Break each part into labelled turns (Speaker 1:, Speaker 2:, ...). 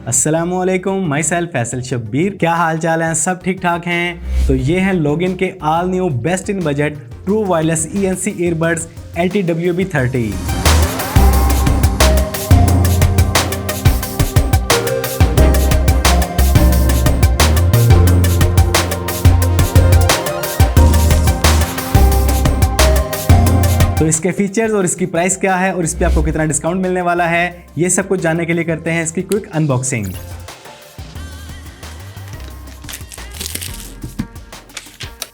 Speaker 1: अस्सलामुअलैकुम, my self Faisal Shabbir. क्या हाल चाल है? सब ठीक ठाक हैं? तो ये हैं लोगिन के all new best in budget true wireless ENC earbuds LTWB30। तो इसके फीचर्स और इसकी प्राइस क्या है और इस पे आपको कितना डिस्काउंट मिलने वाला है, ये सब कुछ जानने के लिए करते हैं इसकी क्विक अनबॉक्सिंग।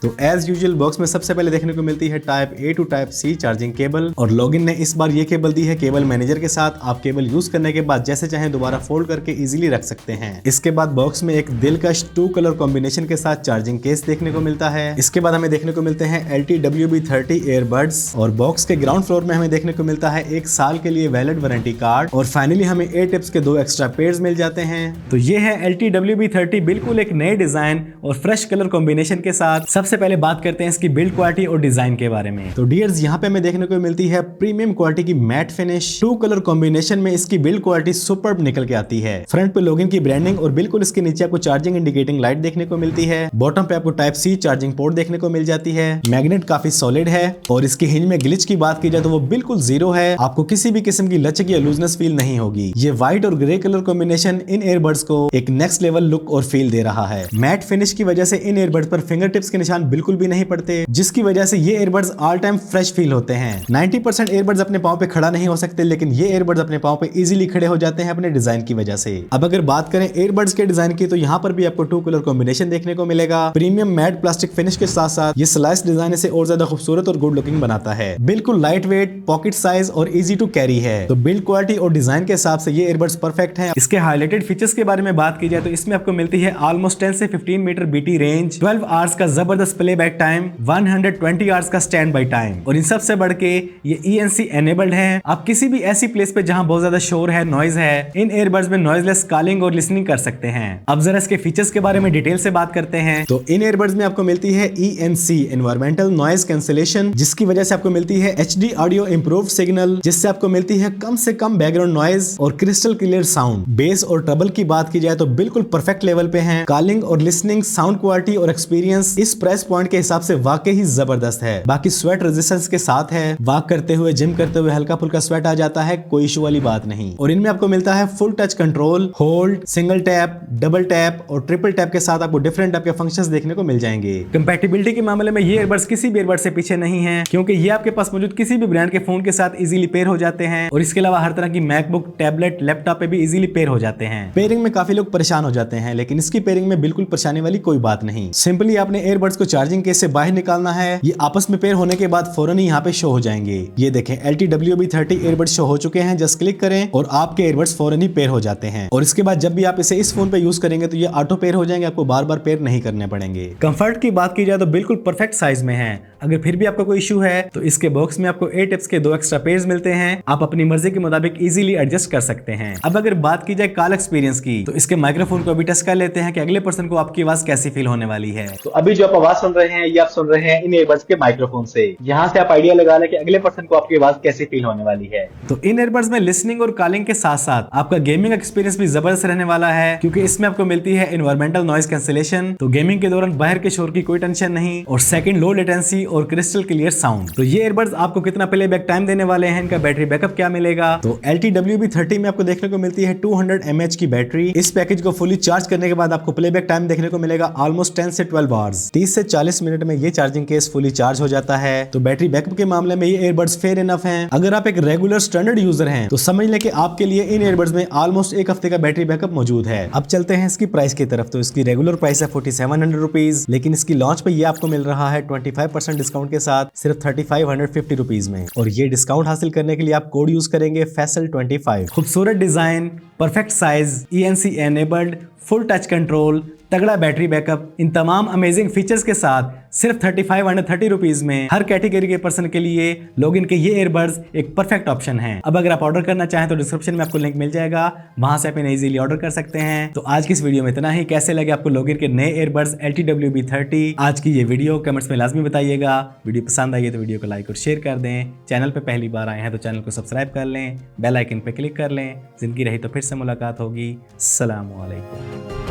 Speaker 1: तो एज यूजुअल बॉक्स में सबसे पहले देखने को मिलती है type A to type C charging cable, और लॉगिन ने इस बार ये केबल दी है केबल मैनेजर के साथ। आप केबल यूज करने के बाद जैसे चाहें दोबारा फोल्ड करके इजीली रख सकते हैं। इसके बाद बॉक्स में एक दिलकश 2 कलर कॉम्बिनेशन के साथ चार्जिंग केस देखने को मिलता है। इसके बाद हमें देखने को मिलते हैं LTWB30 ईयरबड्स, और बॉक्स के ग्राउंड फ्लोर में हमें देखने को मिलता है 1 साल के लिए वैलिड वारंटी कार्ड, और फाइनली हमें एयर टिप्स के 2 एक्स्ट्रा पेयर्स मिल जाते हैं। तो ये है LTWB30 बिल्कुल एक नए डिजाइन और फ्रेश कलर कॉम्बिनेशन के साथ। सबसे पहले बात करते हैं इसकी बिल्ड क्वालिटी और डिजाइन के बारे में। तो डियर्स, यहाँ पे हमें देखने को मिलती है प्रीमियम क्वालिटी की मैट फिनिश 2 कलर कॉम्बिनेशन में। इसकी बिल्ड क्वालिटी सुपर्ब निकल के आती है। फ्रंट पे लॉगिन की ब्रांडिंग और बिल्कुल इसके नीचे आपको चार्जिंग इंडिकेटिंग लाइट देखने को मिलती है। बॉटम पे आपको टाइप C चार्जिंग पोर्ट देखने को मिल जाती है। मैग्नेट काफी सॉलिड है, और इसकी हिंज में ग्लिच की बात की जाए तो वो बिल्कुल जीरो है। आपको किसी भी किस्म की लचक या लूजनेस फील नहीं होगी। ये व्हाइट और ग्रे कलर कॉम्बिनेशन इन ईयरबड्स को एक नेक्स्ट लेवल लुक और फील दे रहा है। मैट फिनिश की वजह से इन ईयरबड्स पर फिंगर टिप्स के निशान बिल्कुल भी नहीं पड़ते, जिसकी वजह से ये earbuds all time fresh feel होते हैं। 90% ईयरबड्स अपने पांव पे खड़ा नहीं हो सकते, लेकिन ये ईयरबड्स अपने पांव पे इजीली खड़े हो जाते हैं अपने डिजाइन की वजह से। अब अगर बात करें ईयरबड्स के डिजाइन की, तो यहाँ पर भी आपको 2 कलर कॉम्बिनेशन देखने को मिलेगा। प्रीमियम मैट प्लास्टिक फिनिश के साथ साथ ये स्लाइस डिजाइन इसे और ज्यादा खूबसूरत और गुड लुकिंग बनाता है। बिल्कुल लाइट वेट, पॉकेट साइज और इजी टू कैरी है। तो बिल्ड क्वालिटी और डिजाइन के हिसाब से ये ईयरबड्स परफेक्ट है। इसके हाईलाइटेड फीचर्स के बारे में बात की जाए तो इसमें आपको मिलती है ऑलमोस्ट 10 से 15 मीटर BT रेंज, 12 आवर्स का जबरदस्त प्लेबैक टाइम, 120 आवर्स का स्टैंड बाय टाइम, और इन सबसे बढ़ के ये ENC एनेबल्ड है। आप किसी भी ऐसी प्लेस पे जहां बहुत ज्यादा शोर है, नॉइज है, इन ईयरबड्स में नॉइजलेस कॉलिंग और लिसनिंग कर सकते हैं। अब जरा इसके फीचर्स के बारे में डिटेल से बात करते हैं। तो इन ईयरबड्स में आपको मिलती है ENC एनवायरमेंटल नॉइज कैंसिलेशन, जिसकी वजह से आपको मिलती है HD ऑडियो इंप्रूव्ड सिग्नल, जिससे आपको मिलती है कम से कम बैकग्राउंड नॉइज और क्रिस्टल क्लियर साउंड। बेस और ट्रबल की बात की जाए तो बिल्कुल परफेक्ट लेवल पे है। कॉलिंग और लिसनिंग, साउंड क्वालिटी और एक्सपीरियंस इस प्राइस पॉइंट के हिसाब से वाकई ही जबरदस्त है। बाकी स्वेट रेजिस्टेंस के साथ है। वॉक करते हुए, जिम करते हुए हल्का फुल्का स्वेट आ जाता है, कोई इशू वाली बात नहीं। और इनमें आपको मिलता है full touch control, hold, single tap, double tap और ट्रिपल टैप के साथ आपको डिफरेंट टाइप के फंक्शंस देखने को मिल जाएंगे। कंपैटिबिलिटी के मामले में ये ईयरबड्स किसी भी ईयरबड से पीछे नहीं है, क्योंकि ये आपके पास मौजूद किसी भी ब्रांड के फोन के साथ इजीली पेयर हो जाते हैं, और इसके अलावा हर तरह की मैकबुक, टैबलेट, लैपटॉप पे भी इजीली पेयर हो जाते हैं। पेयरिंग में काफी लोग परेशान हो जाते हैं, लेकिन इसकी पेयरिंग में बिल्कुल परेशानी वाली कोई बात नहीं। सिंपली आपने ईयरबड्स को चार्जिंग केस से बाहर निकालना है। ये आपस में पेयर होने के बाद फौरन ही यहाँ पे शो हो जाएंगे। ये देखें, LTWB30 ईयरबड्स शो हो चुके हैं। जस्ट क्लिक करें और आपके ईयरबड्स फौरन ही पेयर हो जाते हैं। और इसके बाद जब भी आप इसे इस फोन पे यूज करेंगे तो ये ऑटो पेयर हो जाएंगे, आपको बार बार पेयर नहीं करने पड़ेंगे। कंफर्ट की बात की जाए तो बिल्कुल परफेक्ट साइज में है। अगर फिर भी आपका कोई इशू है तो इसके बॉक्स में आपको एयर टिप्स के 2 एक्स्ट्रा पेयर्स मिलते हैं। आप अपनी मर्जी के मुताबिक इजीली एडजस्ट कर सकते हैं। अब अगर बात की जाए कॉल एक्सपीरियंस की, तो इसके माइक्रोफोन को भी टेस्ट कर लेते हैं कि अगले पर्सन को आपकी आवाज कैसी फील होने वाली है।
Speaker 2: तो अभी जो आप आवाज सुन रहे हैं, ये आप सुन रहे हैं इन ईयरबड्स के माइक्रोफोन से। यहाँ से आप आइडिया लगा लें कि अगले पर्सन को आपकी आवाज कैसी फील होने वाली है।
Speaker 1: तो इन ईयरबड्स में लिसनिंग और कॉलिंग के साथ साथ आपका गेमिंग एक्सपीरियंस भी जबरदस्त रहने वाला है, क्योंकि इसमें आपको मिलती है एनवायरमेंटल नॉइज कैंसिलेशन। तो गेमिंग के दौरान बाहर के शोर की कोई टेंशन नहीं, और सेकंड लो लेटेंसी और क्रिस्टल क्लियर साउंड। तो ये ईयरबड्स आपको कितना प्लेबैक टाइम देने वाले हैं, इनका बैटरी बैकअप क्या मिलेगा? तो LTWB30 में आपको देखने को मिलती है 200 mAh की बैटरी। इस पैकेज को फुली चार्ज करने के बाद आपको प्लेबैक टाइम देखने को मिलेगा ऑलमोस्ट 10 से 12 आवर्स। 30 से 40 मिनट में ये चार्जिंग केस फुली चार्ज हो जाता है। तो बैटरी बैकअप के मामले में ये ईयरबड्स फेयर इनफ हैं। अगर आप एक रेगुलर स्टैंडर्ड यूजर हैं तो समझ लें कि आपके लिए इन ईयरबड्स में ऑलमोस्ट 1 हफ्ते का बैटरी बैकअप मौजूद है। अब चलते हैं इसकी प्राइस की तरफ। तो इसकी रेगुलर प्राइस है 4700 रुपीज, लेकिन इसकी लॉन्च पे ये आपको मिल रहा है 25% डिस्काउंट के साथ सिर्फ 3550 रुपीज में। और ये डिस्काउंट हासिल करने के लिए आप कोड यूज करेंगे फैसल25। खूबसूरत design, perfect size, ENC enabled, full touch control, तगड़ा बैटरी बैकअप, इन तमाम अमेजिंग फीचर्स के साथ सिर्फ 3530 रुपीज में हर कैटेगरी के पर्सन के लिए लॉगिन के ये ईयरबड्स एक परफेक्ट ऑप्शन है। अब अगर आप ऑर्डर करना चाहें तो डिस्क्रिप्शन में आपको लिंक मिल जाएगा, वहां से आप इन्हें इजीली ऑर्डर कर सकते हैं। तो आज की इस वीडियो में इतना ही। कैसे लगे आपको लॉगिन के नए ईयरबड्स LTWB30 आज की ये वीडियो कमेंट्स में लाजमी बताइएगा। वीडियो पसंद आई है तो वीडियो को लाइक और शेयर कर दें। चैनल पे पहली बार आए हैं तो चैनल को सब्सक्राइब कर लें, बेल आइकन पे क्लिक कर लें। जिंदगी रही तो फिर से मुलाकात होगी। अस्सलाम वालेकुम।